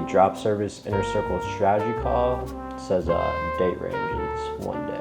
drop service inner circle strategy call. It says date range is 1 day.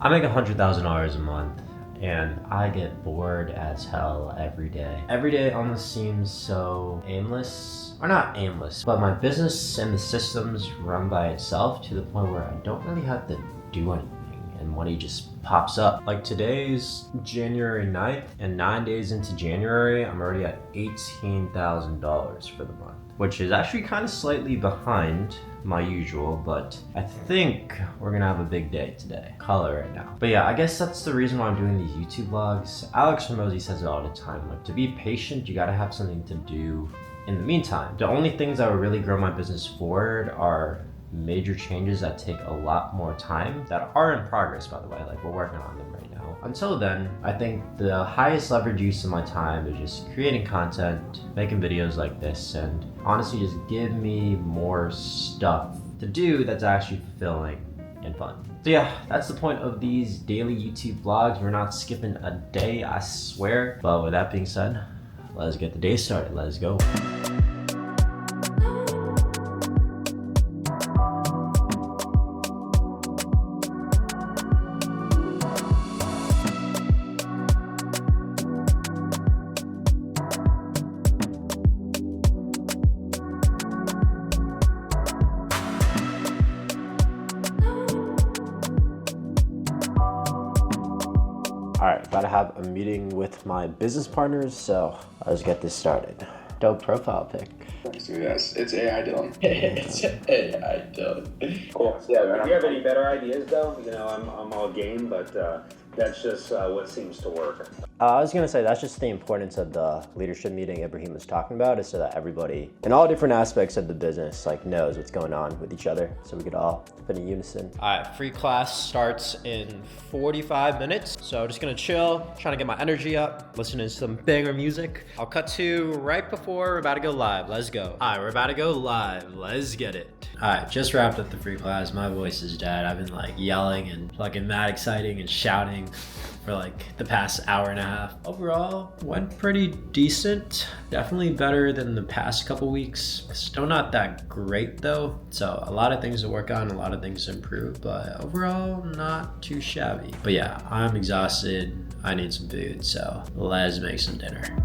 I make $100,000 a month and I get bored as hell every day. Every day almost seems so aimless, or not aimless, but my business and the systems run by itself to the point where I don't really have to do anything and money just pops up. Like today's January 9th and 9 days into January, I'm already at $18,000 for the month, which is actually kind of slightly behind my usual, but I think we're gonna have a big day today. Call it right now. But yeah, I guess that's the reason why I'm doing these YouTube vlogs. Alex Hormozy says it all the time, like to be patient, you gotta have something to do in the meantime. The only things that will really grow my business forward are major changes that take a lot more time, that are in progress, by the way, like we're working on them right now. Until then, I think the highest leverage use of my time is just creating content, making videos like this, and honestly just give me more stuff to do that's actually fulfilling and fun. So yeah, that's the point of these daily YouTube vlogs. We're not skipping a day, I swear. But with that being said, let's get the day started. Let's go. All right, about to have a meeting with my business partners, so let's get this started. Dope profile pic. Yes, it's AI Dylan. It's AI Dylan. Cool. Yeah, if you have any better ideas though, you know, I'm all game, but that's just what seems to work. I was gonna say that's just the importance of the leadership meeting Ibrahim was talking about, is so that everybody in all different aspects of the business like knows what's going on with each other, so we could all fit in unison. All right, free class starts in 45 minutes, so just gonna chill, trying to get my energy up, listening to some banger music. I'll cut to right before we're about to go live. Let's go. All right, we're about to go live. Let's get it. All right, just wrapped up the free class. My voice is dead. I've been like yelling and fucking mad exciting and shouting for like the past hour and a half. Overall, went pretty decent. Definitely better than the past couple weeks. Still not that great though. So a lot of things to work on, a lot of things to improve, but overall not too shabby. But yeah, I'm exhausted. I need some food, so let's make some dinner.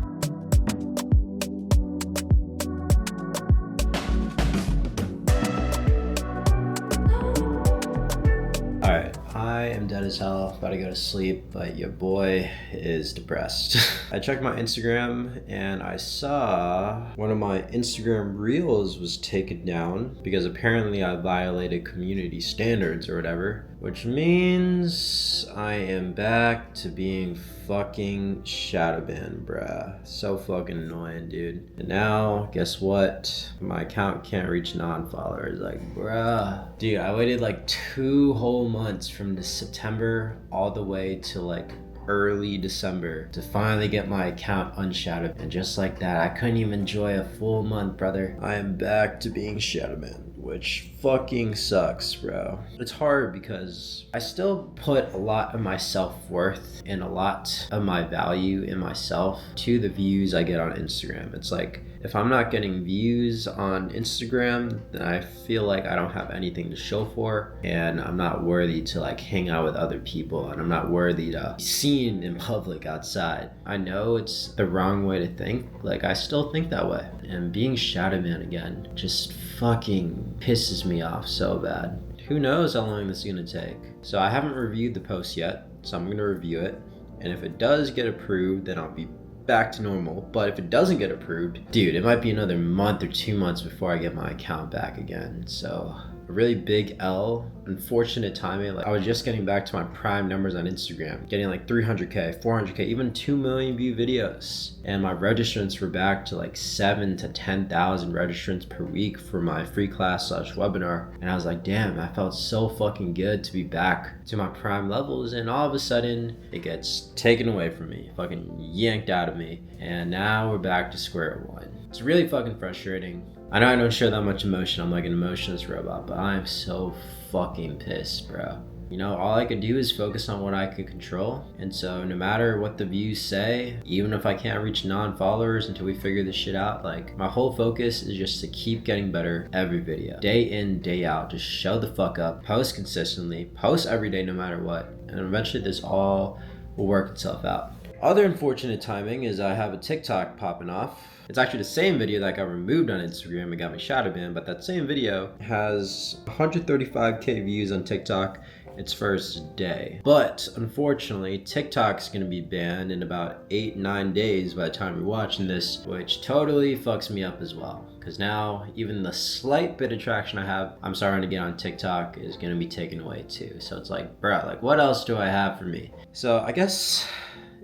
I am dead as hell, about to go to sleep, but your boy is depressed. I checked my Instagram and I saw one of my Instagram reels was taken down because apparently I violated community standards or whatever, which means I am back to being fucking shadow banned, bruh. So fucking annoying, dude. And now, guess what? My account can't reach non-followers. Like, bruh. Dude, I waited like 2 whole months from September all the way to like early December to finally get my account unshadowed. And just like that, I couldn't even enjoy a full month, brother. I am back to being shadow banned, which fucking sucks, bro. It's hard because I still put a lot of my self-worth and a lot of my value in myself to the views I get on Instagram. It's like, if I'm not getting views on Instagram, then I feel like I don't have anything to show for, and I'm not worthy to like hang out with other people, and I'm not worthy to be seen in public outside. I know it's the wrong way to think, like I still think that way. And being shadow man again just fucking pisses me off so bad. Who knows how long this is gonna take? So I haven't reviewed the post yet, so I'm gonna review it. And if it does get approved, then I'll be back to normal. But if it doesn't get approved, dude, it might be another month or 2 months before I get my account back again. So a really big L, unfortunate timing. Like I was just getting back to my prime numbers on Instagram, getting like 300K, 400K, even 2 million view videos. And my registrants were back to like 7 to 10,000 registrants per week for my free class / webinar. And I was like, damn, I felt so fucking good to be back to my prime levels. And all of a sudden it gets taken away from me, fucking yanked out of me. And now we're back to square one. It's really fucking frustrating. I know I don't show that much emotion. I'm like an emotionless robot, but I'm so fucking pissed, bro. You know, all I could do is focus on what I could control. And so no matter what the views say, even if I can't reach non-followers until we figure this shit out, like my whole focus is just to keep getting better every video. Day in, day out, just show the fuck up, post consistently, post every day no matter what. And eventually this all will work itself out. Other unfortunate timing is I have a TikTok popping off. It's actually the same video that got removed on Instagram and got me shadow banned, but that same video has 135K views on TikTok its first day. But unfortunately, TikTok's gonna be banned in about 8-9 days by the time you're watching this, which totally fucks me up as well. Because now, even the slight bit of traction I have, I'm starting to get on TikTok, is gonna be taken away too. So it's like, bruh, like what else do I have for me? So I guess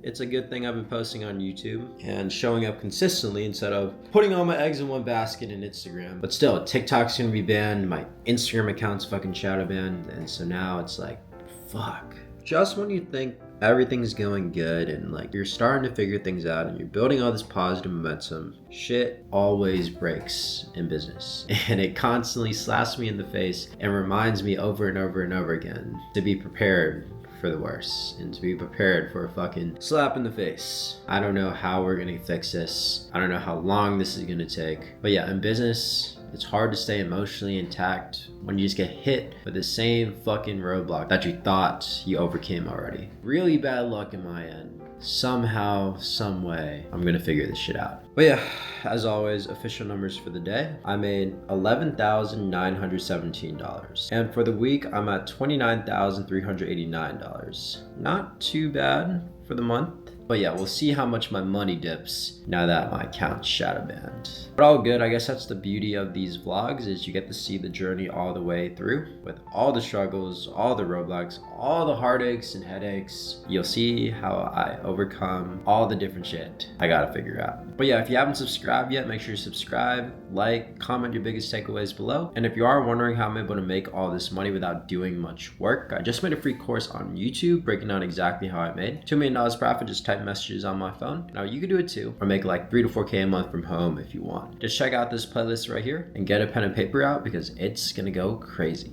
it's a good thing I've been posting on YouTube and showing up consistently instead of putting all my eggs in one basket in Instagram. But still, TikTok's gonna be banned, my Instagram account's fucking shadow banned, and so now it's like, fuck. Just when you think everything's going good and like you're starting to figure things out and you're building all this positive momentum, shit always breaks in business. And it constantly slaps me in the face and reminds me over and over and over again to be prepared for the worst and to be prepared for a fucking slap in the face. I don't know how we're gonna fix this. I don't know how long this is gonna take. But yeah, in business, it's hard to stay emotionally intact when you just get hit with the same fucking roadblock that you thought you overcame already. Really bad luck in my end. Somehow, some way, I'm gonna figure this shit out. But yeah, as always, official numbers for the day. I made $11,917. And for the week, I'm at $29,389. Not too bad for the month. But yeah, we'll see how much my money dips now that my account's shadow banned. But all good, I guess that's the beauty of these vlogs, is you get to see the journey all the way through with all the struggles, all the roadblocks, all the heartaches and headaches. You'll see how I overcome all the different shit I gotta figure out. But yeah, if you haven't subscribed yet, make sure you subscribe, like, comment your biggest takeaways below. And if you are wondering how I'm able to make all this money without doing much work, I just made a free course on YouTube breaking down exactly how I made $2 million profit. Just type messages on my phone. Now you can do it too, or make like 3 to 4K a month from home if you want. Just check out this playlist right here and get a pen and paper out because it's gonna go crazy.